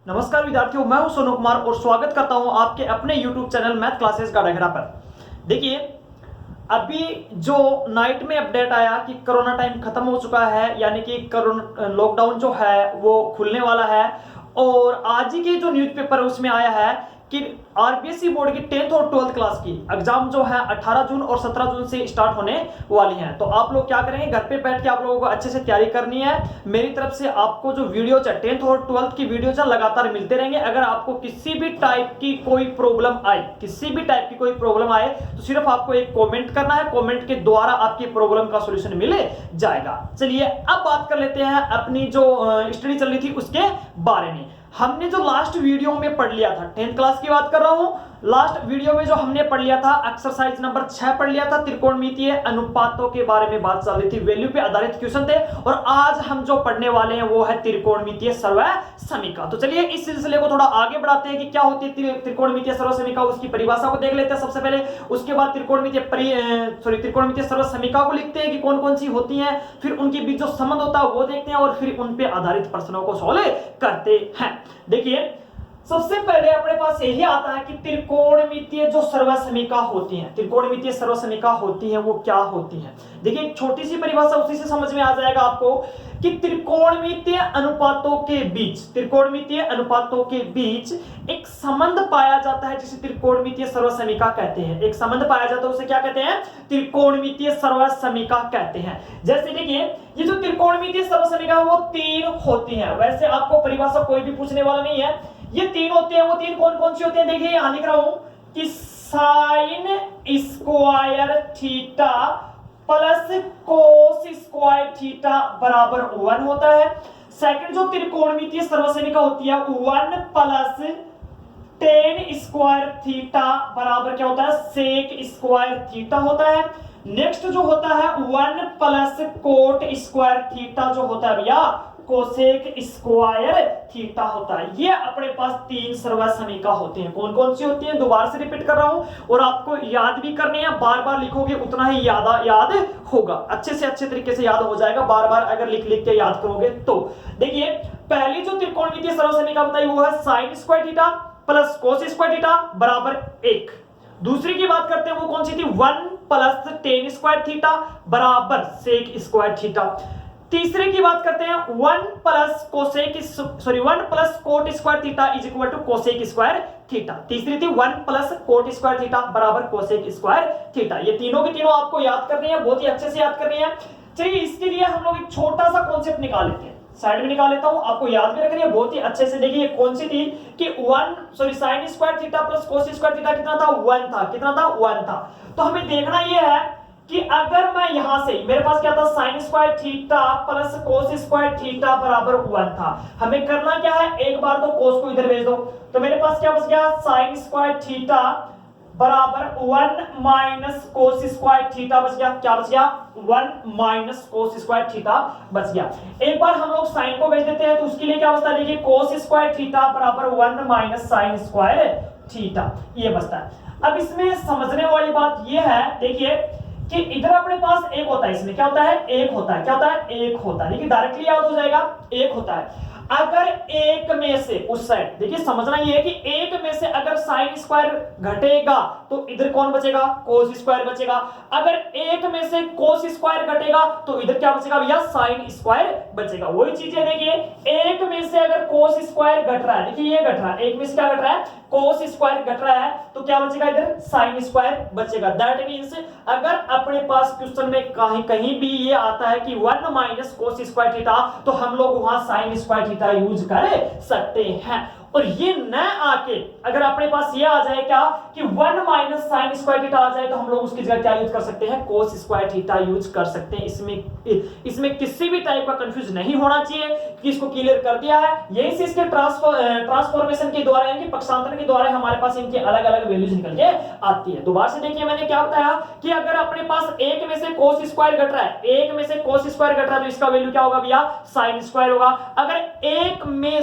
नमस्कार विद्यार्थियों, मैं हूं सोनू कुमार और स्वागत करता हूं आपके अपने YouTube चैनल मैथ क्लासेस का डगरा पर। देखिए, अभी जो नाइट में अपडेट आया कि कोरोना टाइम खत्म हो चुका है, यानी कि कोरोना लॉकडाउन जो है वो खुलने वाला है। और आज ही के जो न्यूज़पेपर उसमें आया है कि आरबीएसई बोर्ड की 10th और 12th क्लास की एग्जाम जो है 18 जून और 17 जून से स्टार्ट होने वाली हैं। तो आप लोग क्या करेंगे, घर पे बैठ के आप लोगों को अच्छे से तैयारी करनी है। मेरी तरफ से आपको जो वीडियो है 10th और 12th की वीडियो लगातार मिलते रहेंगे। अगर आपको किसी भी टाइप की कोई प्रॉब्लम आए तो सिर्फ आपको एक कॉमेंट करना है, कॉमेंट के द्वारा आपकी प्रॉब्लम का सोल्यूशन मिल जाएगा। चलिए अब बात कर लेते हैं अपनी जो स्टडी चल रही थी उसके बारे में। हमने जो लास्ट वीडियो में पढ़ लिया था, 10th क्लास की बात कर रहा हूं, लास्ट वीडियो में जो हमने पढ़ लिया था एक्सरसाइज नंबर 6 पढ़ लिया था, त्रिकोणमितीय अनुपातों के बारे में बात चल रही थी, वैल्यू पे आधारित क्वेश्चन थे। और आज हम जो पढ़ने वाले हैं वो है त्रिकोणमितीय सर्वसमीका। तो चलिए इस सिलसिले को थोड़ा आगे बढ़ाते हैं कि क्या होती है त्रिकोणमितीय सर्वसमीका, उसकी परिभाषा को देख लेते हैं सबसे पहले। उसके बाद त्रिकोणमितीय सर्वसमीका को लिखते हैं कि कौन कौन सी होती हैं, फिर उनके बीच जो संबंध होता है वो देखते हैं और फिर उन पे आधारित प्रश्नों को सॉल्व करते हैं। देखिए, सबसे पहले अपने पास यही आता है कि त्रिकोणमितीय जो सर्वसमीका होती हैं, त्रिकोणमितीय सर्वसमीका होती हैं वो क्या होती हैं। देखिए, एक छोटी सी परिभाषा उसी से समझ में आ जाएगा आपको कि त्रिकोणमितीय अनुपातों के बीच एक संबंध पाया जाता है जिसे त्रिकोणमितीय सर्वसमीका कहते हैं। एक संबंध पाया जाता है उसे क्या कहते हैं, त्रिकोणमितीय सर्वसमीका कहते हैं। जैसे देखिए, ये जो त्रिकोणमितीय सर्वसमीका वो तीन होती है। वैसे आपको परिभाषा कोई भी पूछने वाला नहीं है, ये तीन होते हैं। वो तीन कौन कौन सी होती हैं, देखिए यहां लिख रहा हूं कि sign square theta plus cos square theta बराबर 1 होता है। सेकंड जो त्रिकोणमितीय सर्वसमीका होती है 1 प्लस टेन स्क्वायर थीटा बराबर क्या होता है, सेक स्क्वायर थीटा होता है। नेक्स्ट जो होता है 1 प्लस कोट स्क्वायर थीटा जो होता है भैया कोसेक स्क्वायर थीटा होता है। ये अपने पास तीन सर्वसमीका होती हैं। कौन कौन सी होती हैं, दोबारा से रिपीट कर रहा हूं और आपको याद भी करनी है। बार बार लिखोगे उतना ही याद होगा, अच्छे से अच्छे तरीके से याद हो जाएगा बार बार अगर लिख लिख के याद करोगे तो। देखिए, पहली जो त्रिकोणमितीय सर्वसमीका बताई वो है sign square theta plus cos square theta बराबर 1। दूसरी की बात करते हैं वो कौन सी थी, 1 प्लस टेन स्क्वायर थीटा बराबर सेक स्क्वायर थीटा। तीसरे की बात करते हैं 1 plus cot square theta is equal to cosec square theta. तीसरी थी 1 प्लस कोट स्क्वायर थीटा बराबर कोसेक स्क्वायर थीटा। ये तीनों की तीनों आपको याद करनी है, बहुत ही अच्छे से याद करनी है। चलिए इसके लिए हम लोग एक छोटा सा कॉन्सेप्ट निकाल लेते हैं, साइड में निकाल लेता हूं, आपको याद भी रखनी है बहुत ही अच्छे से। देखिए कौन सी थी कि sign square theta plus cos square theta कितना था, 1 था। कितना था, 1 था। तो हमें देखना यह है कि अगर मैं यहां से, मेरे पास क्या था, sign square theta plus cos square theta बराबर 1 था। हमें करना क्या है, एक बार तो कोस को इधर भेज दो, तो मेरे पास क्या बच गया, साइन स्क्वायर थीटा बराबर 1 माइनस कोस स्क्वायर थीटा बच गया। क्या बच गया, 1 माइनस कोस स्क्वायर थीटा बच गया। एक बार हम लोग साइन को भेज देते हैं तो उसके लिए क्या बचता है, देखिए कोस स्क्वायर थीटा बराबर 1 माइनस साइन स्क्वायर थीटा, ये बचता है। अब इसमें समझने वाली बात यह है, देखिए कि इधर अपने पास एक होता है, इसमें क्या होता है, एक होता है। क्या होता है, एक होता है। देखिए डायरेक्टली याद हो जाएगा, एक होता है। अगर एक में से उस साइड, देखिए समझना ये है कि एक में से अगर साइन स्क्वायर घटेगा तो इधर कौन बचेगा, कोस स्क्वायर बचेगा। अगर एक में से कोस स्क्वायर घटेगा तो इधर क्या बचेगा भैया, साइन स्क्वायर बचेगा। वही चीज है, देखिए एक में से अगर कोस स्क्वायर घट रहा है, देखिए ये घट रहा है, एक में से क्या घट रहा है, कोस स्क्वायर घट रहा है, तो क्या बचेगा, इधर साइन स्क्वायर बचेगा। दैट मींस अगर अपने पास क्वेश्चन में कहीं भी ये आता है कि 1 माइनस कोस स्क्वायर थीटा, तो हम लोग वहां साइन स्क्वायर थीटा यूज कर सकते हैं। और ये न आके अगर अपने पास ये आ जाए क्या कि 1 माइनस साइन स्क्वायर थीटा आ जाए, तो हम लोग उसकी जगह क्या यूज कर सकते हैं, कोस स्क्वायर थीटा यूज कर सकते हैं। इसमें किसी भी टाइप का कंफ्यूज नहीं होना चाहिए कि इसको क्लियर कर दिया है। यही से इसके ट्रांसफॉर्मेशन के द्वारा यानी पक्षांतर के द्वारा हमारे पास इनके अलग अलग वैल्यूज निकल के आती है। दोबारा से देखिए मैंने क्या बताया कि अगर अपने पास एक में से कोस स्क्वायर घट रहा है, एक में से कोस स्क्वायर घट रहा है, तो इसका वैल्यू क्या होगा भैया, साइन स्क्वायर होगा। अगर एक में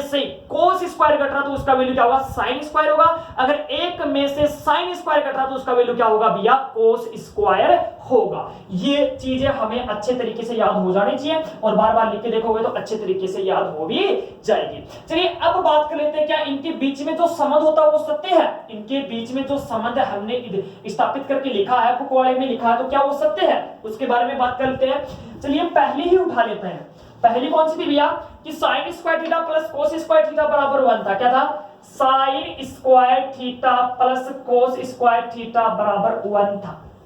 से कोस स्क्वायर घट रहा तो उसका वैल्यू क्या होगा, साइन स्क्वायर होगा। अगर एक में से साइन स्क्वायर घट रहा तो उसका वैल्यू क्या होगा भैया, कोस स्क्वायर होगा। ये चीजें हमें अच्छे तरीके से याद हो जानी चाहिए और बार बार लिख के देखोगे तो अच्छे तरीके से याद हो भी जाएगी। चलिए अब बात कर लेते हैं, क्या इनके बीच में जो संबंध होता है वो सत्य है? इनके बीच में जो संबंध हमने स्थापित करके लिखा है, फुकवाड़े में लिखा है, तो क्या वो सत्य है? उसके बारे में बात करते हैं। चलिए पहले ही उठा लेते हैं। पहली कौन सी थी भैया कि sign square theta plus cos square theta बराबर 1 था। क्या था? Sign square theta plus cos square theta बराबर 1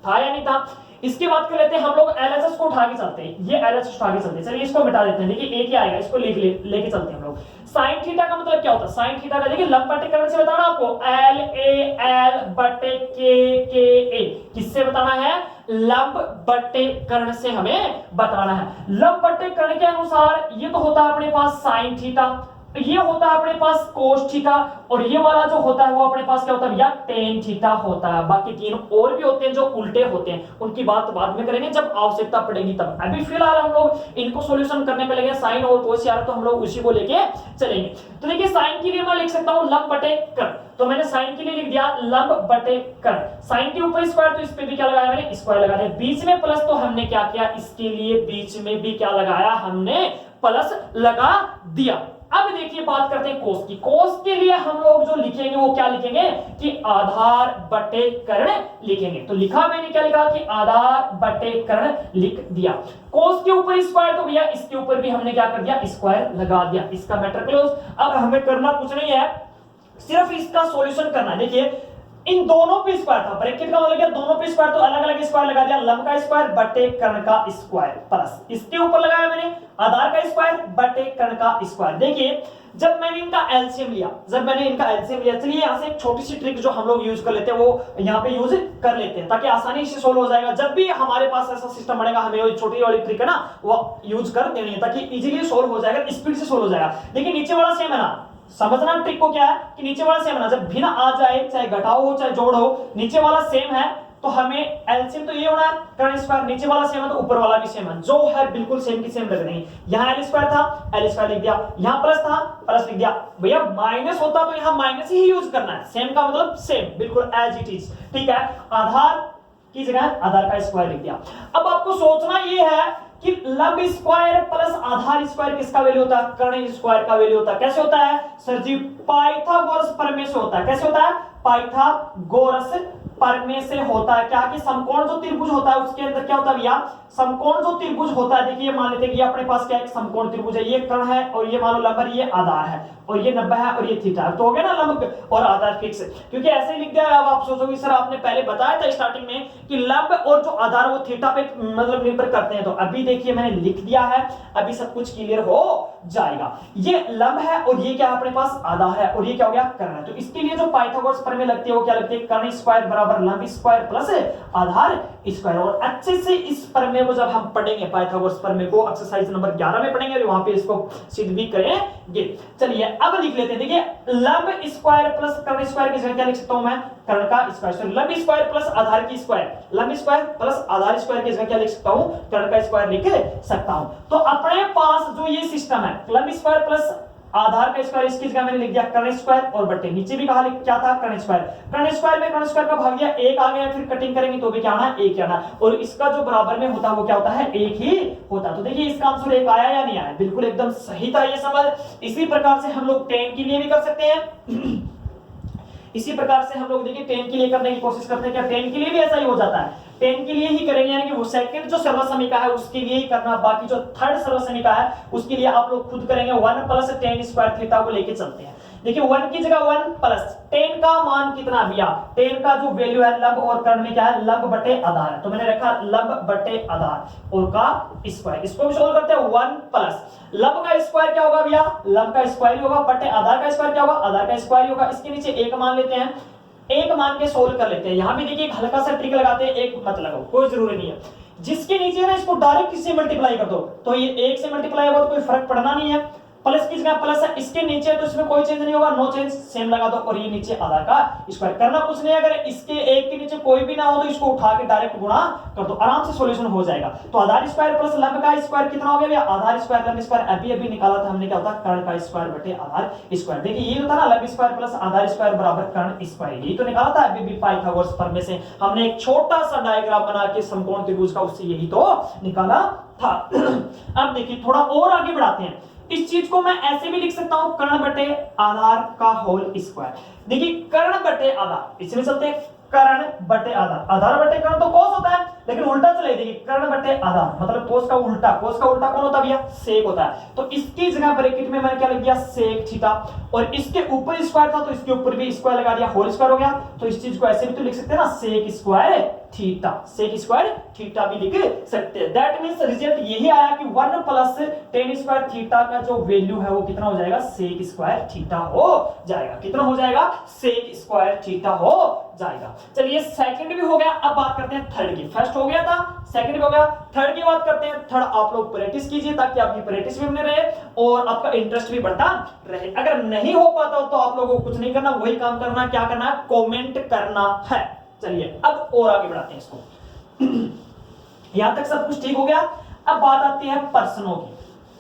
था या नहीं था? इसकी बात कर लेते हैं हम लोग एलएचएस को उठा के चलते हैं। ये एलएचएस उठा के चलते हैं। चलिए इसको मिटा देते हैं। देखिए ए क्या आएगा, इसको लेके चलते हैं हम लोग। साइन थीटा का मतलब क्या होता है? साइन थीटा का देखिए लंब बटे कर्ण से बताना आपको, एल ए एल बटे के ए। किससे बताना है? लंब बटे कर्ण से हमें बताना है। लंब बटे कर्ण के अनुसार ये तो होता है अपने पास साइन थीटा, ये होता है अपने पास कोस थीटा, और ये वाला जो होता है वो अपने पास क्या होता है भैया, टेन थीटा होता है। बाकी तीन और भी होते हैं जो उल्टे होते हैं, उनकी बात बाद में करेंगे जब आवश्यकता पड़ेगी तब। अभी फिलहाल हम लोग इनको सॉल्यूशन करने पे लगे। साइन और कोस यार तो हम लोग उसी को लेके चलेंगे। तो देखिए साइन के लिए मैं लिख सकता हूं लंब बटे कर्ण, तो मैंने साइन के लिए लिख दिया लंब बटे कर्ण। साइन के ऊपर स्क्वायर तो इस पे भी क्या लगाया मैंने, स्क्वायर लगा दिया। बीच में प्लस तो हमने क्या किया, इसके लिए बीच में भी क्या लगाया, हमने प्लस लगा दिया। अब देखिए बात करते हैं कोस की। कोस के लिए हम लोग जो लिखेंगे वो क्या लिखेंगे कि आधार बटे कर्ण लिखेंगे। तो लिखा मैंने क्या लिखा कि आधार बटे कर्ण लिख दिया। कोस के ऊपर स्क्वायर तो भैया इसके ऊपर भी हमने क्या कर दिया, स्क्वायर लगा दिया। इसका मैटर क्लोज। अब हमें करना कुछ नहीं है, सिर्फ इसका सॉल्यूशन करना है। देखिए इन दोनों पे स्क्वायर था, ब्रैकेट का मतलब क्या, दोनों पे स्क्वायर तो अलग अलग स्क्वायर लगा दिया। लंब का स्क्वायर बटे कर्ण का स्क्वायर प्लस इसके ऊपर लगाया मैंने आधार का स्क्वायर बटे कर्ण का स्क्वायर। देखिए जब मैंने इनका एलसीएम लिया, चलिए यहां से एक छोटी सी ट्रिक जो हम लोग यूज कर लेते हैं वो यहां पे यूज कर लेते हैं ताकि आसानी से सोल्व हो जाएगा। जब भी हमारे पास ऐसा सिस्टम बनेगा हमें वो छोटी वाली ट्रिक है ना वो यूज कर देनी है ताकि इजीली सोल्व हो जाएगा, स्पीड से सोल्व हो जाएगा। लेकिन नीचे वाला सेम है ना, समझना ट्रिक को क्या है कि नीचे वाला सेम है ना, जब भिन्न आ जाए चाहे घटाओ हो चाहे जोड़ हो, नीचे वाला सेम है तो हमें एलसीएम तो ये होना है कर्ण स्क्वायर, नीचे वाला सेम है तो ऊपर वाला भी सेम है, जो है बिल्कुल सेम की सेम रख देंगे। यहाँ एल स्क्वायर था, एल स्क्वायर लिख दिया, यहाँ प्लस था, प्लस लिख दिया। भैया माइनस होता तो यहाँ माइनस ही यूज करना है, सेम का मतलब सेम, बिल्कुल एज इट इज। ठीक है, आधार की जगह आधार का स्क्वायर लिख दिया। अब आपको सोचना ये है कि लंब स्क्वायर प्लस आधार स्क्वायर किसका वैल्यू होता है, कर्ण स्क्वायर का वैल्यू होता है। कैसे होता है सर जी, पाइथागोरस प्रमेय से होता है। कैसे होता है, पाइथागोरस प्रमेय से होता है। क्या कि समकोण जो त्रिभुज होता है उसके अंदर क्या होता है भैया, समकोण जो त्रिभुज होता है, देखिए मान लेते हैं कि अपने पास क्या एक समकोण त्रिभुज है, ये कर्ण है और ये मानो लंब, ये आधार है और ये 90 है और ये थीटा है, तो हो गया ना लंब और आधार फिक्स। क्योंकि ऐसे ही लिख दिया। अब आप सोचोगे सर आपने पहले बताया था स्टार्टिंग में कि लंब और जो आधार वो थीटा पे मतलब निर्भर करते हैं, तो अभी देखिए मैंने लिख दिया है, अभी सब कुछ क्लियर हो जाएगा। ये लंब है और ये क्या अपने पास आधार है और ये क्या हो गया कर्ण है। तो इसके लिए जो पाइथागोरस प्रमेय लगती है वो क्या लगती है, कर्ण स्क्वायर बराबर लंब स्क्वायर प्लस आधार स्क्वायर। और अच्छे से इस प्रमेय को जब हम पढ़ेंगे, पाइथागोरस प्रमेय को एक्सरसाइज नंबर 11 में पढ़ेंगे और वहां पे इसको सिद्ध भी करेंगे। चलिए अब लिख लेते हैं। देखिए लंब स्क्वायर प्लस कर्ण स्क्वायर की जगह क्या लिख सकता हूं मैं, कर्ण का स्क्वायर। सॉरी लंब स्क्वायर प्लस आधार की स्क्वायर, लंब स्क्वायर प्लस आधार स्क्वायर की जगह क्या लिख सकता हूं, कर्ण का स्क्वायर लिख सकता हूं। तो अपने पास जो ये सिस्टम है लंब स्क्वायर प्लस आधार का स्क्वायर, इसकी जगह मैंने लिख दिया कर्ण स्क्वायर और बटे नीचे भी कहा क्या था कर्ण स्क्वायर। कर्ण स्क्वायर में कर्ण स्क्वायर का भाग दिया, एक आ गया, फिर कटिंग करेंगे तो भी क्या आना, एक आना, और इसका जो बराबर में होता है वो क्या होता है, एक ही होता है। तो देखिए इसका आंसर एक आया या नहीं आया, बिल्कुल एकदम सही था ये समझ। इसी प्रकार से हम लोग 10 के लिए भी कर सकते हैं। इसी प्रकार से हम लोग देखिए 10 के लिए करने की कोशिश करते हैं। क्या 10 के लिए भी ऐसा ही हो जाता है, 10 के लिए ही करेंगे, यानी कि वो सेकंड जो सर्वसमीका है उसके लिए ही करना, बाकी जो थर्ड सर्वसमीका है उसके लिए आप लोग खुद करेंगे। 1 प्लस tan स्क्वायर थीटा को लेके चलते हैं। देखिए 1 की जगह 1 प्लस tan का मान कितना भैया, tan का जो वैल्यू है लंब और कर्ण में क्या है, लंब बटे आधार है, तो मैंने रखा लंब बटे आधार और का स्क्वायर। इसको भी सोल्व करते हैं। 1 प्लस लंब का स्क्वायर क्या होगा भैया, लंब का स्क्वायर ही होगा, बटे आधार का स्क्वायर क्या होगा, आधार का स्क्वायर ही होगा। इसके नीचे एक मान लेते हैं, एक मान के सोल्व कर लेते हैं। यहां भी देखिए एक हल्का सा ट्रिक लगाते हैं, एक मत लगाओ, कोई जरूरी नहीं है। जिसके नीचे है ना इसको डायरेक्ट किससे मल्टीप्लाई कर दो, तो ये 1 से मल्टीप्लाई होगा तो कोई फर्क पड़ना नहीं है। प्लस की जगह प्लस है, इसके नीचे तो इसमें कोई चेंज नहीं होगा, नो चेंज, सेम लगा दो, और ये नीचे आधा का स्क्वायर, करना कुछ नहीं है। अगर इसके एक के नीचे कोई भी ना हो तो इसको उठा के डायरेक्ट गुणा कर दो, आराम से सॉल्यूशन हो जाएगा। तो आधार स्क्वायर प्लस लंब का स्क्वायर कितना हो गया? आधार स्क्वायर लंब स्क्वायर अभी निकाला था हमने, क्या होता है? कर्ण का स्क्वायर बटे आधार स्क्वायर। देखिए ये होता ना लंब स्क्वायर प्लस आधार स्क्वायर बराबर कर्ण स्क्वायर, ये तो निकाला था अभी भी पाइथागोरस प्रमेय से, हमने एक छोटा सा डायग्राम बना के समकोण त्रिभुज का, उससे यही तो निकाला था। अब देखिए थोड़ा और आगे बढ़ाते हैं, इस चीज को मैं ऐसे भी लिख सकता हूं, कर्ण बटे आधार का होल स्क्वायर। देखिए कर्ण बटे आधार, इसमें चलते हैं कर्ण बटे आधार, आधार बटे कर्ण तो कोस होता है, लेकिन उल्टा चले, देखिए कर्ण बटे आधार मतलब कोस का उल्टा, कोस का उल्टा कौन होता है भैया? सेक होता है। तो इसकी जगह ब्रैकेट में मैंने क्या लिख दिया? सेक थीटा, और इसके ऊपर स्क्वायर था तो इसके ऊपर भी स्क्वायर लगा दिया, होल स्क्वायर हो गया। तो इस चीज को ऐसे भी तो लिख सकते हैं ना, sec square theta, sec square theta भी लिख सकते हैं। दैट मींस रिजल्ट यही आया कि 1 प्लस tan स्क्वायर थीटा का जो वैल्यू है वो कितना हो जाएगा? सेक स्क्वायर थीटा हो जाएगा। कितना हो जाएगा? सेक स्क्वायर थीटा हो जाएगा। चलिए सेकंड भी हो गया, अब बात करते हैं थर्ड की। फर्स्ट हो गया था, सेकंड भी हो गया, थर्ड की बात करते हैं। थर्ड आप लोग प्रैक्टिस कीजिए ताकि आपकी प्रैक्टिस भी बने रहे और आपका इंटरेस्ट भी बढ़ता रहे। अगर नहीं हो पाता तो आप लोगों को कुछ नहीं करना, वही काम करना, क्या करना है? कमेंट करना है। चलिए अब और आगे बढ़ाते हैं इसको। यहां तक सब कुछ ठीक हो गया। अब बात आती है प्रश्नों की,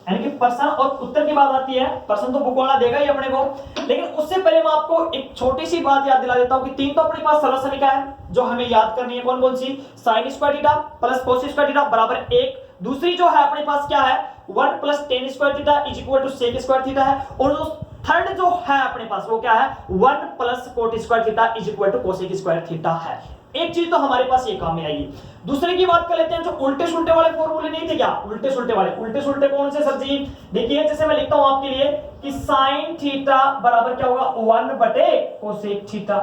यानी कि प्रश्न और उत्तर की बात आती है। प्रश्न तो बुक वाला देगा ही अपने को, लेकिन उससे पहले मैं आपको एक छोटी सी बात याद दिला देता हूं कि तीन तो अपने पास सरल समीकरण है जो हमें याद करनी है। कौन कौन सी? Sine square theta plus cos square theta बराबर 1। दूसरी जो है अपने पास क्या है? 1 plus tan square theta is equal to sec square theta है। और जो थर्ड जो है अपने पास वो क्या है? 1 plus cot square theta is equal to cosec square theta है। एक चीज तो हमारे पास ये काम में आएगी। दूसरे की बात कर लेते हैं, जो उल्टे सुल्टे वाले फॉर्मूले नहीं थे क्या? उल्टे सुल्टे वाले, उल्टे सुल्टे कौन से सर जी? देखिए जैसे मैं लिखता हूं आपके लिए कि साइन थीटा बराबर क्या होगा? 1 बटे कोसेक थीटा,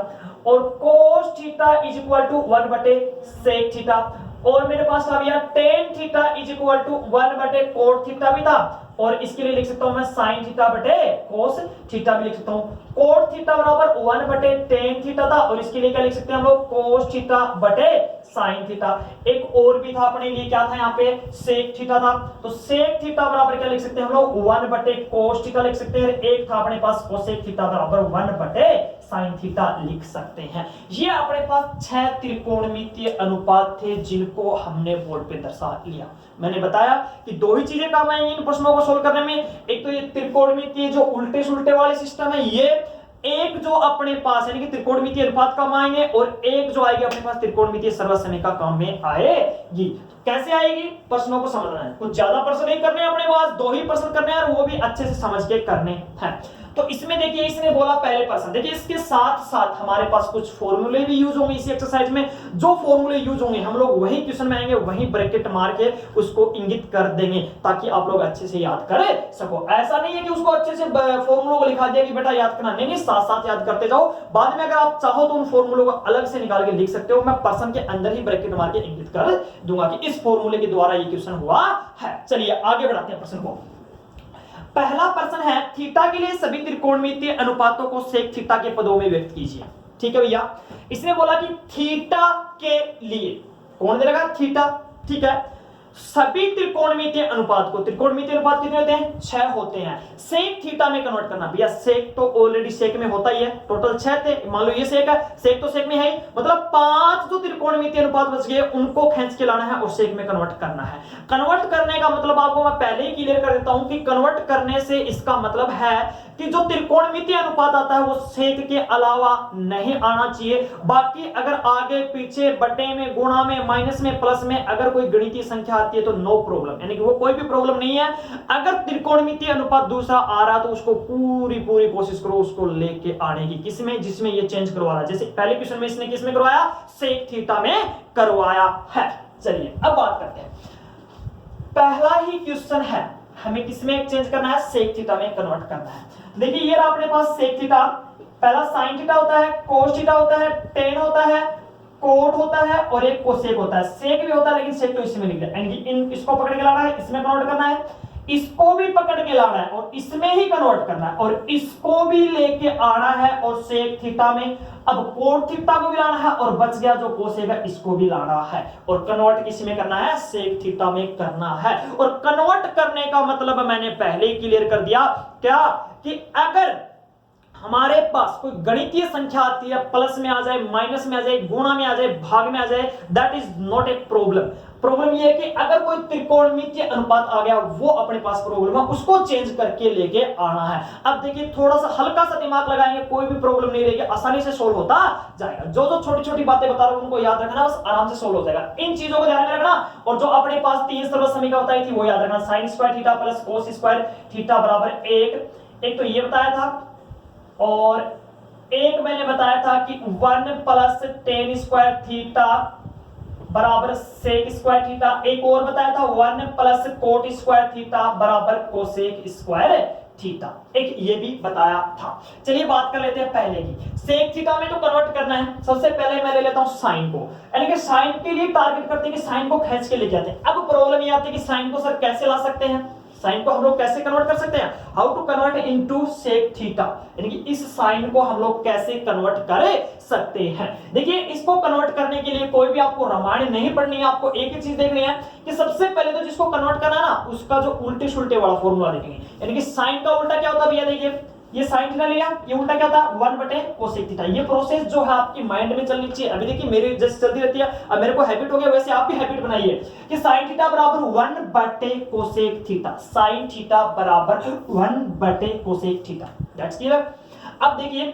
और cos theta is equal to 1 बटे सेक थीटा, और मेरे पास था भैया tan theta is equal to 1 बटे कोट थीटा भी था, और इसके लिए लिख सकता हूं मैं साइन थीटा बटे कोस थीटा भी लिख सकता हूं। कोट थीटा बराबर 1 बटे टेन थीटा था, और इसके लिए क्या लिख सकते हैं हम लोग? कोस थीटा बटे साइन थीटा। एक और भी था अपने लिए, क्या था यहाँ पे? सेक थीटा था। तो सेक थीटा बराबर क्या लिख सकते हैं हम लोग? 1 बटे कोस थीटा लिख सकते हैं। एक था अपने पास कोसेक थीटा बराबर 1 बटे साइन थीटा लिख सकते हैं। ये अपने पास 6 त्रिकोणमितीय अनुपात थे जिनको हमने बोर्ड पे दर्शा लिया। मैंने बताया कि दो ही चीजें काम आएंगी इन प्रश्नों को सोल्व करने में, एक तो ये त्रिकोणमितीय जो उल्टे सुल्टे वाले सिस्टम है ये, एक जो अपने पास यानी कि त्रिकोणमितीय अनुपात काम आएंगे, और एक जो आएगी अपने पास त्रिकोणमितीय सर्वसमीका काम में आएगी। कैसे आएगी? प्रश्नों को समझना है, कुछ ज्यादा प्रश्न नहीं करने अपने पास, दो ही प्रश्न करने हैं और वो भी अच्छे से समझ के करने हैं। तो इसमें देखिए इसने बोला पहले प्रश्न, देखिए इसके साथ साथ हमारे पास कुछ फॉर्मूले भी यूज होंगे इसी एक्सरसाइज में। जो फॉर्मूले यूज होंगे हम लोग वही क्वेश्चन में आएंगे, वही ब्रैकेट मार के उसको इंगित कर देंगे ताकि आप लोग अच्छे से याद कर सको। ऐसा नहीं है कि उसको अच्छे से फॉर्मूलों को लिखा दिया कि बेटा याद करना, नहीं, साथ साथ याद करते जाओ। बाद में अगर आप चाहो तो उन फॉर्मूलों को अलग से निकाल के लिख सकते हो, मैं प्रश्न के अंदर ही ब्रैकेट मार के इंगित कर दूंगा कि इस फॉर्मूले के द्वारा ये क्वेश्चन हुआ है। चलिए आगे बढ़ाते हैं प्रश्न को। पहला प्रश्न है, थीटा के लिए सभी त्रिकोणमितीय अनुपातों को सेक थीटा के पदों में व्यक्त कीजिए। ठीक है भैया, इसने बोला कि थीटा के लिए कौन दे रखा? थीटा। ठीक है, सभी त्रिकोणमितीय अनुपात को, त्रिकोणमितीय अनुपात कितने होते हैं? 6 होते हैं। सेक थीटा में कन्वर्ट करना। भैया सेक तो ऑलरेडी सेक में होता ही है, टोटल 6 थे, मान लो ये सेक है, सेक तो सेक में है, मतलब 5 जो त्रिकोणमितीय अनुपात बच गए उनको खींच के लाना है और सेक में कन्वर्ट करना है। कन्वर्ट करने का मतलब आपको मैं पहले ही क्लियर कर देता हूं कि कन्वर्ट करने से इसका मतलब है कि जो त्रिकोणमितीय अनुपात आता है वो सेक के अलावा नहीं आना चाहिए। बाकी अगर आगे पीछे बटे में, गुणा में, माइनस में, प्लस में अगर कोई गणितीय संख्या आती है तो नो प्रॉब्लम, यानी कि वो कोई भी प्रॉब्लम नहीं है। अगर त्रिकोणमितीय अनुपात दूसरा आ रहा तो उसको पूरी कोशिश करो उसको लेके आने की, किसमें? जिसमें ये चेंज करवा रहा, जैसे पहले क्वेश्चन में इसने किसमें करवाया? सेक थीटा में करवाया है। चलिए अब बात करते हैं, पहला ही क्वेश्चन है, हमें किसमें चेंज करना है? सेक थीटा में कन्वर्ट करना है। देखिए ये रहा अपने पास सेक थीटा, पहला साइन थीटा होता है, कोस थीटा होता है, टेन होता है, कोट होता है और एक कोसेक होता है। सेक भी होता है लेकिन सेक तो इसमें लिख दिया, यानी इन इसको पकड़ के लाना है, इसमें कन्वर्ट करना है। इसको भी पकड़ के लाना है और इसमें ही कन्वर्ट करना है और इसको भी लेके आना है और सेक थीटा में। अब कोट थीटा को भी लाना है और बच गया जो कोसेक है इसको भी लाना है और कन्वर्ट किस में करना है, सेक थीटा में करना है। और कन्वर्ट करने का मतलब मैंने पहले ही क्लियर कर दिया क्या, कि अगर हमारे पास कोई गणितीय संख्या आती है, प्लस में आ जाए, माइनस में आ जाए, गुणा में आ जाए, भाग में आ जाए, that is not a problem. Problem ये है कि अगर कोई त्रिकोणमितीय अनुपात आ गया, वो अपने पास प्रॉब्लम है, उसको चेंज करके लेके आना है। अब देखिए थोड़ा सा हल्का सा दिमाग लगाएंगे, कोई भी प्रॉब्लम नहीं रहेगी, आसानी से सोल्व होता जाएगा। जो जो छोटी छोटी बातें बता रहा हूं उनको याद रखना, बस आराम से सोल्व हो जाएगा। इन चीजों को ध्यान में रखना और जो अपने पास 3 सर्व समीकरण बताई थी वो याद रखना। sin square theta plus cos square theta बराबर 1 तो ये बताया था और एक मैंने बताया था कि 1 प्लस tan स्क्वायर थीटा बराबर सेक स्क्वायर थीटा। एक और बताया था 1 प्लस कोट स्क्वायर थीटा बराबर कोसेक स्क्वायर थीटा, एक ये भी बताया था। चलिए बात कर लेते हैं पहले की। सेक थीटा में तो कन्वर्ट करना है, सबसे पहले मैं ले लेता हूं साइन को, यानी कि साइन के लिए टारगेट करते हैं कि साइन को खींच के लेके आते हैं। अब प्रॉब्लम ये आती है कि साइन को सर कैसे ला सकते हैं, साइन को हम लोग कैसे कन्वर्ट कर सकते हैं, how to convert into sec theta, यानी कि इस साइन को हम लोग कैसे कन्वर्ट कर सकते हैं। देखिए इसको कन्वर्ट करने के लिए कोई भी आपको रामायण नहीं पढ़नी है, आपको एक ही चीज देखनी है कि सबसे पहले तो जिसको कन्वर्ट करना है ना, उसका जो उल्टे सुल्टे वाला फॉर्मूला देखेंगे, यानी कि साइन का उल्टा क्या होता है भैया, देखिए ये साइन थीटा लिया, ये उल्टा क्या था 1 बटे कोसेक थीटा। ये प्रोसेस जो है आपकी माइंड में चलनी चाहिए। अभी देखिए मेरी जैसे चलती रहती है, अब मेरे को हैबिट हो गया, वैसे आप भी हैबिट बनाइए कि साइन थीटा बराबर 1 बटे कोसेक थीटा, साइन थीटा बराबर 1 बटे कोसेक थीटा, दैट्स क्लियर। अब देखिए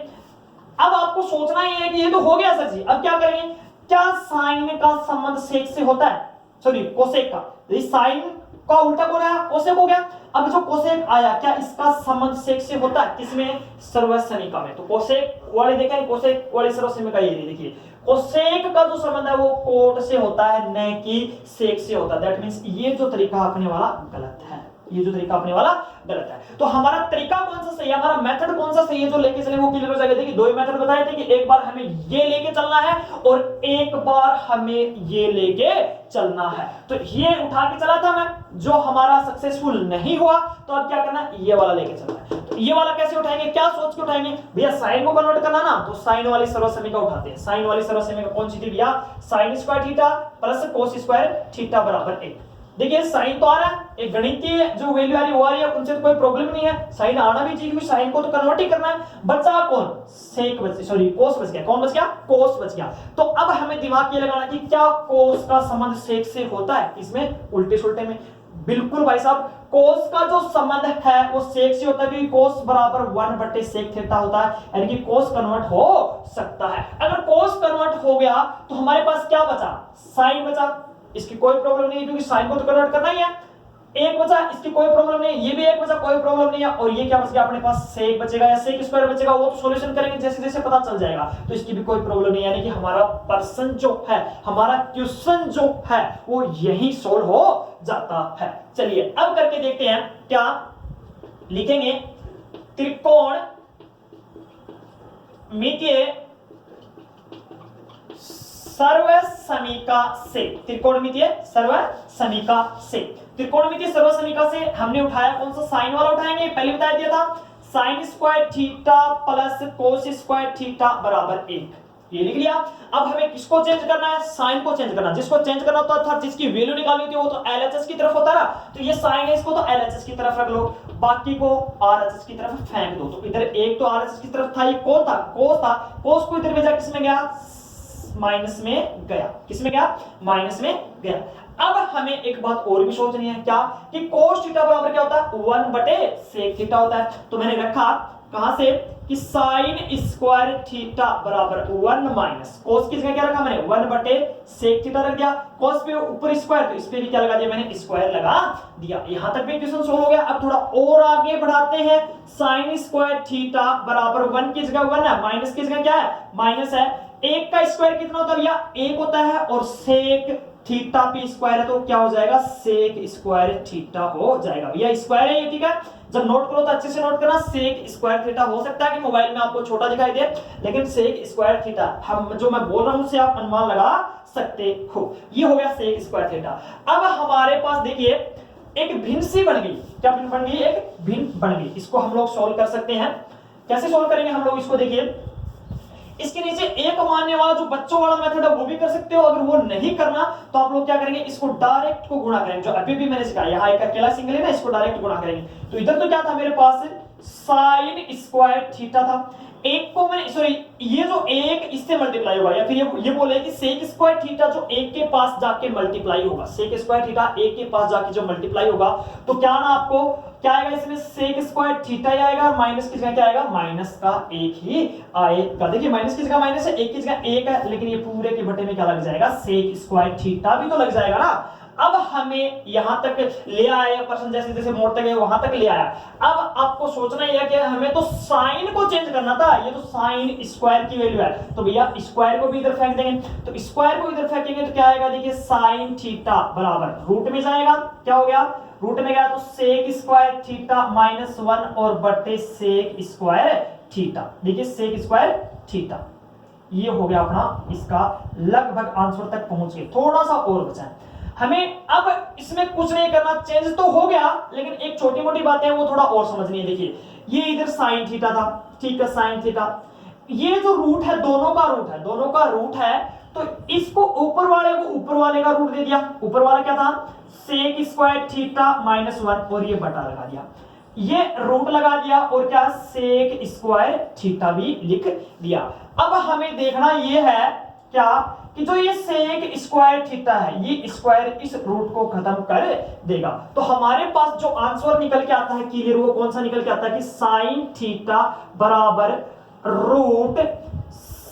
अब आपको सोचना ही है कि ये तो हो गया सर जी, अब क्या करेंगे, क्या साइन का संबंध सेक से होता है, सॉरी कोसेक का, साइन का उल्टा कौन आया, कोसेक हो गया। अब जो कोसेक आया क्या इसका संबंध सेक से होता है, किसमें, सर्वज समीकरण में। तो कोसेक वाले देखें, कोसेक वाली सर्वज समीकरण ये देखिए, कोसेक का जो संबंध है वो कोट से होता है न कि सेक से होता है। दैट मींस ये जो तरीका अपने वाला गलत है, ये जो तरीका अपने वाला गलत है। तो हमारा तरीका कौन सा सही है, हमारा मेथड कौन सा सही है जो लेके चले वो क्लियर हो जाएगा। देखिए दो ही मेथड बताए थे कि एक बार हमें ये लेके चलना है और एक बार हमें ये लेके चलना है। तो ये उठा के चला था मैं, जो हमारा सक्सेसफुल नहीं हुआ, तो अब क्या करना है, ये वाला लेके चलना है। तो ये वाला कैसे उठाएंगे, क्या सोच के उठाएंगे भैया, साइन को कन्वर्ट करना ना, तो साइन वाली सर्व समीकरण उठाते हैं। साइन वाली सर्व समीकरण कौन सी थी भैया, sign square theta plus cos square theta बराबर 1। देखिए साइन तो आ रहा है, एक गणितीय जो वैल्यू आ रही है वो आ रही है, उनसे तो कोई प्रॉब्लम नहीं है, साइन आना भी चाहिए क्योंकि साइन को तो कन्वर्ट ही करना है। बचा कौन, सेक बच, सॉरी कोस बच गया, कौन बच गया, कोस बच गया। तो अब हमें दिमाग ये लगाना कि क्या कोस का संबंध सेक से होता है, इसमें उल्टे सुल्टे में, बिल्कुल भाई साहब, कोस का जो संबंध है वो सेक से होता है क्योंकि कोस बराबर 1 बटे सेक थीटा होता है, यानी कि कोस कन्वर्ट हो सकता है। अगर कोस कन्वर्ट हो गया तो हमारे पास क्या बचा, साइन बचा, इसकी कोई प्रॉब्लम नहीं है क्योंकि साइन को तो कन्वर्ट करना ही है। एक बचा, इसकी कोई प्रॉब्लम नहीं है, ये भी एक बचा, कोई प्रॉब्लम नहीं है। और ये क्या बच गया अपने पास, सेक बचेगा या सेक स्क्वायर बचेगा, वो तो सॉल्यूशन करेंगे जैसे जैसे पता चल जाएगा, तो इसकी भी कोई प्रॉब्लम नहीं है। यानी कि हमारा पर्सन जो है, हमारा क्वेश्चन जो है वो यही सोल्व हो जाता है। चलिए अब करके देखते हैं, क्या लिखेंगे, त्रिकोण मितीय सर्व समीका से, त्रिकोणमितीय सर्व समीका से, त्रिकोणमितीय सर्व समीका से हमने उठाया कौन सा, साइन वाला उठाएंगे, पहले बता दिया था sign square theta plus cos square theta बराबर 1, ये लिख लिया। अब हमें किसको चेंज करना है, साइन को चेंज करना, जिसको चेंज करना होता था, जिसकी वैल्यू निकालनी होती है वो तो एलएचएस की तरफ होता है ना, तो ये साइन है, इसको तो एलएचएस की तरफ रख लो, बाकी को आरएचएस की तरफ फेंक दो। तो इधर एक तो आरएचएस की तरफ था, ये कौन था, कोस था, कोस को इधर भेजा, किसमें गया, माइनस में गया, किसमें गया, माइनस में गया। अब हमें एक बात और भी सोचनी है, क्या, कि कोस थीटा बराबर क्या होता है, 1 बटे सेक थीटा होता है। तो मैंने रखा कहां से कि साइन स्क्वायर थीटा बराबर 1 माइनस कोस, किसका क्या रखा मैंने, 1 बटे सेक थीटा रख दिया, कोस पे ऊपर स्क्वायर, तो इस पे भी क्या लगा दिया मैंने, स्क्वायर लगा दिया। यहां तक भी क्वेश्चन सोल्व हो गया। अब थोड़ा और आगे बढ़ाते हैं, साइन स्क्वायर थीटा बराबर 1 की जगह 1 है, माइनस की जगह क्या है, माइनस है, एक का स्क्वायर कितना होता है भैया, 1 होता है, और सेक थीटा पी स्क्वायर है तो क्या हो जाएगा, सेक स्क्वायर थीटा हो जाएगा। भैया स्क्वायर है ये, ठीक है, जब नोट करो तो अच्छे से नोट करना, सेक स्क्वायर थीटा। हो सकता है कि मोबाइल में आपको छोटा दिखाई दे, लेकिन सेक स्क्वायर थीटा हम जो मैं बोल रहा हूं उससे आप अनुमान लगा सकते हो। ये हो गया सेक स्क्वायर थीटा। अब हमारे पास देखिए एक भिन्न सी बन गई। क्या बन गई? एक भिन्न बन गई। इसको हम लोग सोल्व कर सकते हैं। कैसे सोल्व करेंगे हम लोग इसको? देखिए इसके नीचे एक मानने वाला जो बच्चों वाला मेथड है वो भी कर सकते हो। अगर वो नहीं करना तो आप लोग क्या करेंगे, इसको डायरेक्ट को गुणा करेंगे। जो अभी भी मैंने सिखाया, यहाँ एक अकेला सिंगल है ना, इसको डायरेक्ट गुणा करेंगे। तो इधर तो क्या था मेरे पास, साइन स्क्वायर थीटा था। एक को मैंने सॉरी ये जो एक इससे मल्टीप्लाई होगा, या फिर ये बोले कि सेक स्क्वायर थीटा जो एक के पास जाके मल्टीप्लाई होगा, सेक स्क्वायर थीटा एक के पास जाके जो मल्टीप्लाई होगा, तो क्या ना आपको क्या आएगा इसमें, सेक स्क्वायर थीटा ही आएगा, माइनस की जगह क्या आएगा, माइनस का एक ही आएगा। देखिए माइनस की जगह माइनस है, एक की जगह एक है, लेकिन ये पूरे के बटे में क्या लग जाएगा, सेक स्क्वायर थीटा भी तो लग जाएगा ना। अब हमें यहां तक ले आया पर्सन, जैसे जैसे मोड़ तक गए वहां तक ले आया। अब आपको सोचना यह कि हमें तो साइन को चेंज करना था, ये तो साइन स्क्वायर की वैल्यू है, तो भैया स्क्वायर को भी इधर फेंक देंगे। तो स्क्वायर को इधर फेंकेंगे तो क्या आएगा, देखिए साइन थीटा बराबर रूट में जाएगा, क्या हो गया, रूट में गया तो सेक स्क्वायर थीटा -1 और बटे सेक स्क्वायर थीटा। देखिए सेक स्क्वायर थीटा ये हो गया अपना, इसका लगभग आंसर तक पहुंच गए। थोड़ा सा और बचा है हमें। अब इसमें कुछ नहीं करना, चेंज तो हो गया, लेकिन एक छोटी मोटी बातें हैं वो थोड़ा और समझनी है। देखिए ये इधर साइन थीटा था, ठीक है, साइन थीटा, ये जो रूट है दोनों का रूट है, दोनों का रूट है, तो इसको ऊपर वाले को ऊपर वाले का रूट दे दिया। ऊपर वाला क्या था, सेक स्क्वायर थीटा -1 और ये बटा लगा दिया, ये रूट लगा दिया और क्या सेक स्क्वायर थीटा भी लिख दिया। अब हमें देखना ये है क्या कि जो ये सेक स्क्वायर थीटा है, ये स्क्वायर इस रूट को खत्म कर देगा। तो हमारे पास जो आंसर निकल के आता है क्लियर, वो कौन सा निकल के आता है कि साइन थीटा बराबर रूट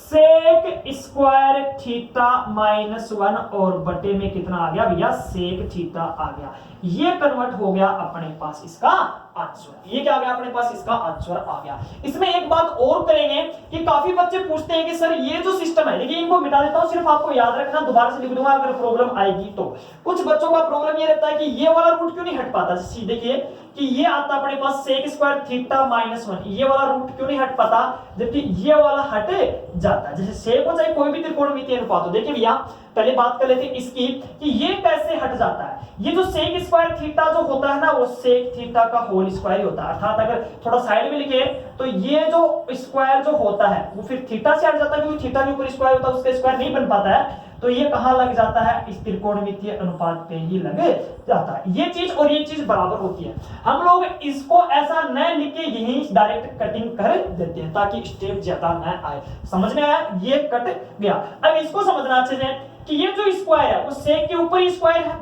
सेक स्क्वायर थीटा -1 और बटे में कितना आ गया भैया, सेक थीटा आ गया। ये कन्वर्ट हो गया अपने पास इसका आंसर। ये क्या आ गया अपने पास, इसका आंसर आ गया। इसमें एक बात और करेंगे कि काफी बच्चे पूछते हैं कि सर ये जो सिस्टम है, देखिए इनको मिटा देता हूं, सिर्फ आपको याद रखना, दोबारा से लिख दूंगा अगर प्रॉब्लम आएगी तो। कुछ बच्चों का प्रॉब्लम ये रहता है कि ये वाला रूट क्यों नहीं हट पाता। देखिए कि ये आता अपने पास सेक स्क्वायर थीटा -1, ये वाला रूट क्यों नहीं हट पाता, जबकि ये वाला हट जाता है। जैसे सेक हो चाहे कोई भी त्रिकोणमितीय अनुपात हो। देखिए भैया पहले बात कर लेते हैं इसकी कि ये कैसे हट जाता है। ये जो सेक स्क्वायर थीटा जो होता है ना, वो सेक थीटा का होल स्क्वायर होता है। अर्थात अगर थोड़ा साइड में लिखे तो ये जो स्क्वायर जो होता है वो फिर थीटा से हट जाता है, क्योंकि थीटा के ऊपर स्क्वायर होता है, उसका स्क्वायर नहीं बन पाता है। तो ये कहां लग जाता है, इस त्रिकोणमितीय अनुपात पे ही लग जाता है। ये चीज और ये चीज बराबर होती है। हम लोग इसको ऐसा न लिख के यही डायरेक्ट कटिंग कर देते हैं ताकि स्टेप ज्यादा न आए। समझ में आया, ये कट गया। अब इसको समझना अच्छे से कि ये जो स्क्वायर है वो सेक के ऊपर ही स्क्वायर है,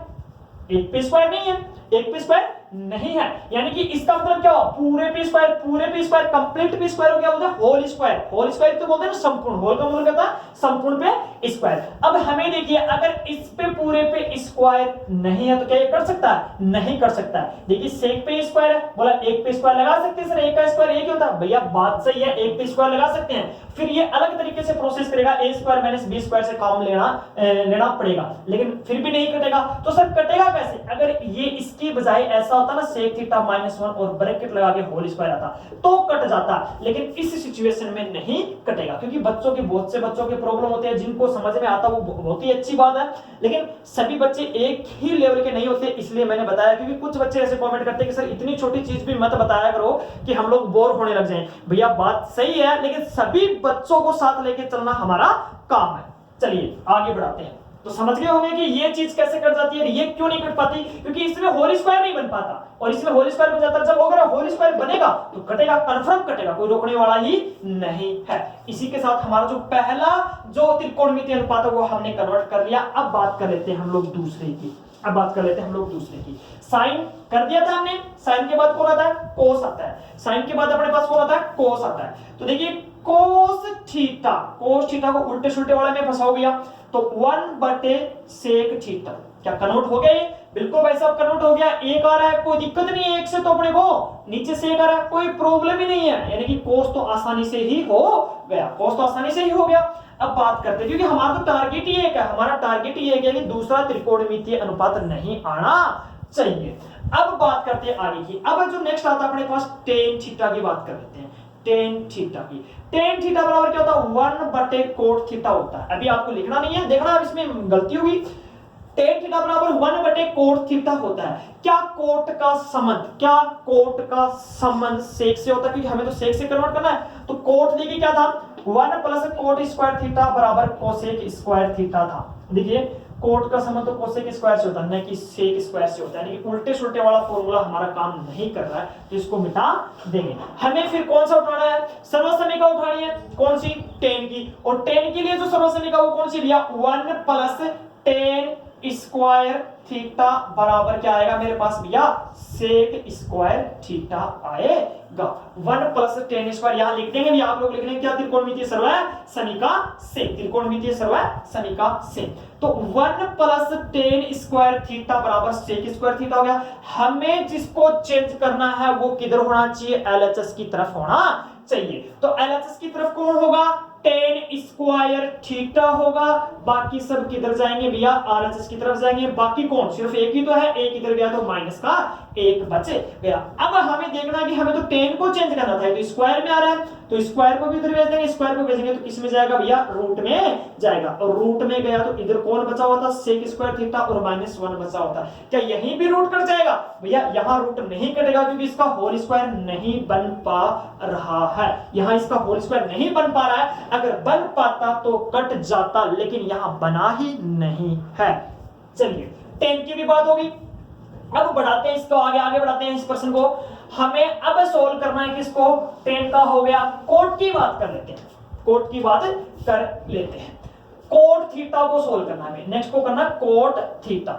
एक पे स्क्वायर नहीं है, एक पे स्क्वायर नहीं है। यानी कि इसका मतलब क्या हुआ, पूरे पे स्क्वायर, पूरे पे स्क्वायर, कंप्लीट पे स्क्वायर हो गया, बोलते हैं होल स्क्वायर। होल स्क्वायर तो बोलते हैं ना संपूर्ण, होल का मतलब क्या था, संपूर्ण पे स्क्वायर। अब हमें देखिए अगर इस पे पूरे पे स्क्वायर नहीं है तो क्या ये कर सकता है, नहीं कर सकता है। देखिए सेक पे स्क्वायर है, बोला एक पे स्क्वायर लगा सकते हैं सर, एक का स्क्वायर एक ही होता है। भैया बात सही है, एक पे स्क्वायर लगा सकते हैं, फिर ये अलग तरीके से प्रोसेस करेगा, a square minus b square से काम लेना पड़ेगा, लेकिन फिर भी नहीं कटेगा। तो सर कटेगा कैसे, अगर ये इसकी बजाय ऐसा होता ना सेक थीटा -1 और ब्रैकेट लगा के होल स्क्वायर आता तो कट जाता, लेकिन इस सिचुएशन में नहीं कटेगा। क्योंकि बच्चों के बहुत से बच्चों के प्रॉब्लम होते हैं, जिनको समझ में आता वो बहुत ही अच्छी बात है, लेकिन सभी बच्चे एक ही लेवल के नहीं होते, इसलिए मैंने बताया। क्योंकि कुछ बच्चे ऐसे कमेंट करते हैं कि सर इतनी छोटी चीज भी मत बताया करो कि हम लोग बोर होने लग जाएं। भैया बात सही है, लेकिन सभी बच्चों को साथ लेके चलना हमारा काम है। चलिए आगे बढ़ाते हैं। तो समझ गए होंगे कि ये चीज कैसे कट जाती है, ये क्यों नहीं कट पाती, क्योंकि इसमें होल स्क्वायर नहीं बन पाता और इसमें होल स्क्वायर बन जाता है। जब अगर होल स्क्वायर बनेगा तो कटेगा, कंफर्म कटेगा, कोई रोकने वाला ही नहीं है। इसी के साथ हमारा जो पहला जो त्रिकोणमितीय अनुपात है वो हमने कन्वर्ट कर लिया। अब बात कर लेते हैं हम लोग दूसरे की। अब बात कर लेते हैं हम लोग दूसरे की। साइन कर दिया था हमने, साइन के बाद कौन आता है, कोस आता है। साइन के बाद अपने पास कौन आता है, कोस आता है। तो देखिए कोस थीटा, कोस थीटा को उल्टे सुल्टे वाले में फंसा हो गया, तो 1/सेक थीटा क्या कन्वर्ट हो गया, ये बिल्कुल भाई साहब कन्वर्ट हो गया। एक आ रहा है, कोई दिक्कत नहीं है, एक से तो अपने को नीचे से एक आ रहा है, कोई प्रॉब्लम ही नहीं है। यानी कि कोस तो आसानी से ही हो गया, कोस तो आसानी से ही हो गया। अब बात करते हैं, क्योंकि हमारा तो टारगेट ही एक है, हमारा टारगेट ही एक है कि दूसरा त्रिकोणमितीय अनुपात नहीं आना चाहिए। अब बात करते हैं आगे की। अब जो नेक्स्ट आता है अपने पास टेन थीटा की बात कर लेते हैं। टेन थीटा की, टेन थीटा बराबर क्या होता है, 1/कोट थीटा होता है। अभी आपको लिखना नहीं है, देखना अब इसमें गलती होगी। टेन थीटा बराबर 1/cot थीटा होता है। क्या कोट का संबंध सेक से होता है, क्योंकि हमें तो सेक से कन्वर्ट करना है। तो कोट देखिए क्या था, 1 प्लस कोट स्क्वायर थीटा बराबर कोसेक स्क्वायर थीटा था। देखिए कोट का संबंध तो कोसेक स्क्वायर से होता है, न कि सेक स्क्वायर से होता है। यानी उल्टे सुल्टे वाला फॉर्मूला हमारा काम नहीं कर रहा है, तो इसको मिटा देंगे। हमें फिर कौन सा उठाना है, सर्वसमीका उठानी है। कौन सी, टेन की। और टेन के लिए जो सर्वसमीका वो कौन सी भैया, 1 प्लस टेन स्क्वायर थीटा बराबर क्या आएगा मेरे पास भैया, सेक स्क्वायर थीटा आएगा। 1 प्लस टेन स्क्वायर यहां लिख देंगे भैया, आप लोग लिख लेंगे क्या, त्रिकोणमितीय समीका से, त्रिकोणमितीय समीका से। तो 1 प्लस टेन स्क्वायर थीटा बराबर सेक स्क्वायर थीटा हो गया। हमें जिसको चेंज करना है वो किधर होना चाहिए, एलएचएस की तरफ होना चाहिए। तो एलएचएस की तरफ कौन होगा, टेन स्क्वायर थीटा होगा। बाकी सब किधर जाएंगे भैया, आरएचएस की तरफ जाएंगे। बाकी कौन, सिर्फ एक ही तो है, एक इधर गया तो माइनस का एक बचे गया। अब हमें देखना है कि हमें तो टेन को चेंज करना था, तो स्क्वायर में आ रहा है, तो स्क्वायर को भी उधर भेज देंगे। स्क्वायर को भेजेंगे तो किस में जाएगा भैया, रूट में जाएगा। और रूट में गया तो इधर कौन बचा हुआ था, सेक स्क्वायर थीटा और -1 बचा होता। क्या यहीं भी रूट कट जाएगा भैया, यहां रूट नहीं कटेगा, क्योंकि इसका होल स्क्वायर नहीं बन पा रहा है। यहां इसका होल स्क्वायर नहीं बन पा रहा है, अगर बन पाता तो कट जाता, लेकिन यहां बना ही नहीं है। चलिए 10 की भी बात होगी। अब बढ़ाते हैं इसको, आगे बढ़ाते हैं इस प्रश्न को। हमें अब सोल्व करना है किसको, 10 का हो गया। कोट की बात कर लेते हैं, कोट की बात कर लेते हैं। कोट थीटा को सोल्व करना है, नेक्स्ट को करना कोट थीटा।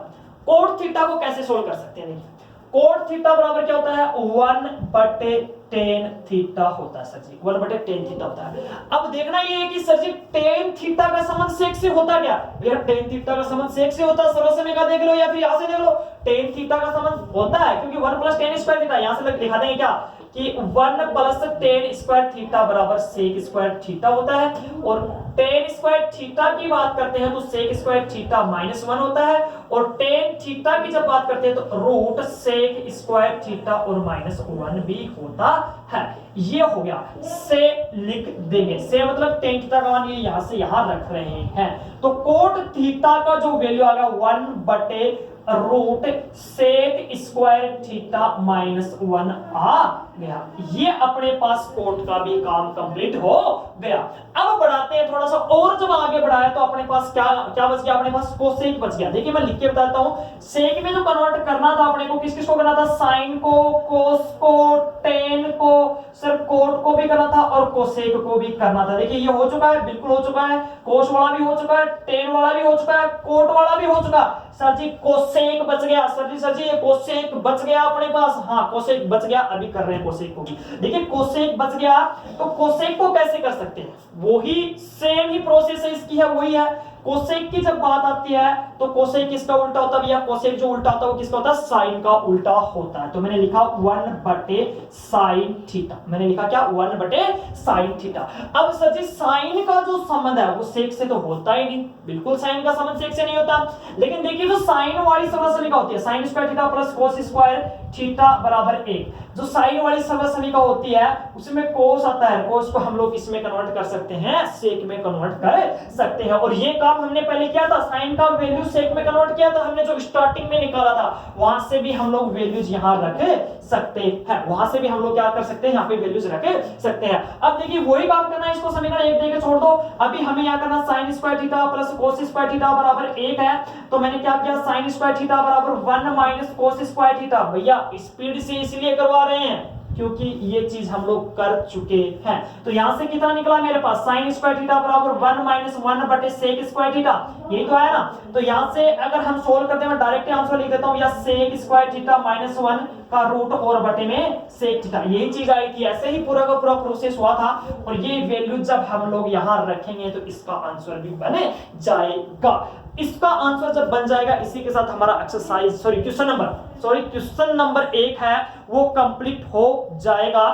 कोट थीटा को कैसे सोल्व कर सकते हैं, देखिए कोट थीटा बराबर क्या होता है, 1/10 थीटा होता है सर जी, 1/10 थीटा होता है। अब देखना ये है कि सर जी tan थीटा का संबंध सेक से होता क्या, भैया tan थीटा का संबंध सेक से होता है, सर्वसमीका देख लो या फिर यहां से देख लो, tan थीटा का संबंध होता है, क्योंकि 1 + tan स्क्वायर थीटा, यहां से दिखा देंगे क्या कि 1 + tan स्क्वायर थीटा बराबर सेक स्क्वायर थीटा होता है। और tan स्क्वायर थीटा की बात करते हैं तो सेक स्क्वायर थीटा -1 होता है। और tan थीटा की जब बात करते हैं तो रूट सेक स्क्वायर थीटा और -1 भी होता है। ये हो गया, से लिख देंगे, से मतलब tan थीटा का मान ये यहां से यहां रख रहे हैं। तो कोट थीटा का जो वैल्यू आ गया 1/रूट सेक स्क्वायर थीटा -1 आ गया। ये अपने पास कोट का भी काम कंप्लीट हो गया। अब बढ़ाते हैं थोड़ा सा और, जब आगे बढ़ाया तो अपने पास क्या बच गया, अपने पास कोसेक बच गया। देखिए मैं लिख के बताता हूं, सेक में जो कन्वर्ट करना था अपने को, किस किस को करना था, साइन को, कोस को, टेन को, सिर्फ कोट को भी करना था और कोसेक को भी करना था। देखिए ये हो चुका है, बिल्कुल हो चुका है, कोस वाला भी हो चुका है, टेन वाला भी हो चुका है, कोट वाला भी हो चुका है। सर जी कोसेक बच गया, सर जी ये कोसेक बच गया अपने पास, हाँ कोसेक बच गया, अभी कर रहे हैं कोसेक को भी। देखिए कोसेक बच गया, तो कोसेक को कैसे कर सकते हैं, वही सेम ही प्रोसेस है इसकी, है वही है। कोसेक की जब बात आती है तो कोसेक किसका उल्टा होता है भैया, कोसेक जो उल्टा होता है वो किसका होता है, साइन का उल्टा होता है। तो मैंने लिखा 1/sin थीटा, मैंने लिखा क्या, 1/sin थीटा। अब सर जी साइन का जो संबंध है वो सेक से तो होता ही नहीं, बिल्कुल साइन का संबंध सेक से नहीं होता। लेकिन देखिए जो साइन वाली सर्वसमीका होती है, sign square theta plus cos square theta बराबर 1, जो साइन वाली सर्वसमीका होती है उसमें कोस आता है, कोस को हम लोग इसमें कन्वर्ट कर सकते हैं, सेक में कन्वर्ट कर सकते हैं। और ये काम हमने पहले किया था, साइन का वैल्यू सेक में कन्वर्ट किया था हमने, जो स्टार्टिंग में निकाला था, वहां से भी हम लोग वैल्यूज यहां रख सकते हैं, वहां से भी हम लोग क्या कर सकते हैं, यहाँ पे वैल्यूज रख सकते हैं। अब देखिए वही काम करना है, इसको समीकरण 1 देके छोड़ दो। अभी हमें यहाँ करना sign square theta plus cos square theta बराबर 1 है, तो मैंने क्या किया, साइन स्क्वायर थीटा बराबर 1 - कोस स्क्वायर थीटा। भैया स्पीड से इसलिए करवा रहे हैं क्योंकि ये चीज हम लोग कर चुके हैं। तो यहां से कितना निकला मेरे पास, साइन स्क्वायर थीटा बराबर 1 - 1/सेक स्क्वायर थीटा, यही तो आया ना। तो यहां से अगर हम सोल्व करते हैं, मैं डायरेक्ट आंसर लिख देता हूं, या सेक स्क्वायर थीटा -1 का रूट और बटे में सेक थीटा, यही चीज आई थी। ऐसे ही पूरा का पूरा प्रोसेस हुआ था। और ये वैल्यू जब हम लोग यहां रखेंगे तो इसका आंसर भी बन जाएगा। इसका आंसर जब बन जाएगा, इसी के साथ हमारा एक्सरसाइज क्वेश्चन नंबर 1 है वो कंप्लीट हो जाएगा।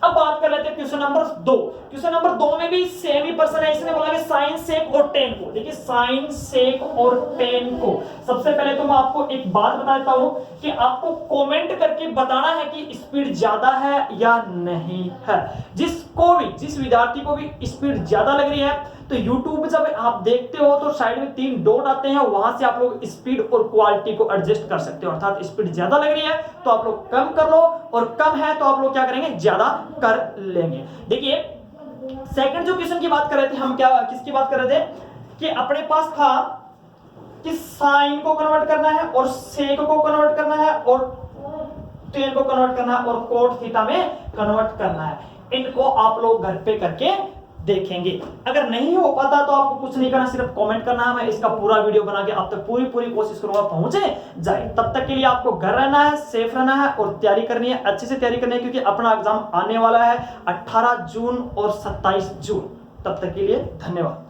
अब बात कर लेते हैं क्वेश्चन नंबर 2। क्वेश्चन नंबर 2 में भी सेम ही पर्सन है, इसने बोला कि साइन सेक और टेन को। देखिए साइन सेक और टेन को, सबसे पहले तो मैं आपको एक बात बता देता हूं कि आपको कमेंट करके बताना है कि स्पीड ज्यादा है या नहीं है। जिस विद्यार्थी को भी स्पीड ज्यादा लग रही है तो यूट्यूब जब आप देखते हो तो साइड में 3 डॉट आते हैं, वहां से आप लोग स्पीड और क्वालिटी को एडजस्ट कर सकते हो। अर्थात स्पीड ज्यादा लग रही है तो आप लोग कम कर लो, और कम है तो आप लोग क्या करेंगे, ज्यादा कर लेंगे। देखिए सेकंड जो क्वेश्चन की बात कर रहे थे हम, क्या किसकी बात कर रहे थे कि अपने पास था कि साइन को कन्वर्ट करना है और सेक को कन्वर्ट करना है और टेन को कन्वर्ट करना है और कोट थीटा में कन्वर्ट करना है। इनको आप लोग घर पे करके देखेंगे। अगर नहीं हो पाता तो आपको कुछ नहीं करना, सिर्फ कमेंट करना है, मैं इसका पूरा वीडियो बना के आप तक पूरी कोशिश करूंगा पहुंचे जाए। तब तक के लिए आपको घर रहना है, सेफ रहना है और तैयारी करनी है, अच्छे से तैयारी करनी है, क्योंकि अपना एग्जाम आने वाला है 18 जून और 27 जून। तब तक के लिए धन्यवाद।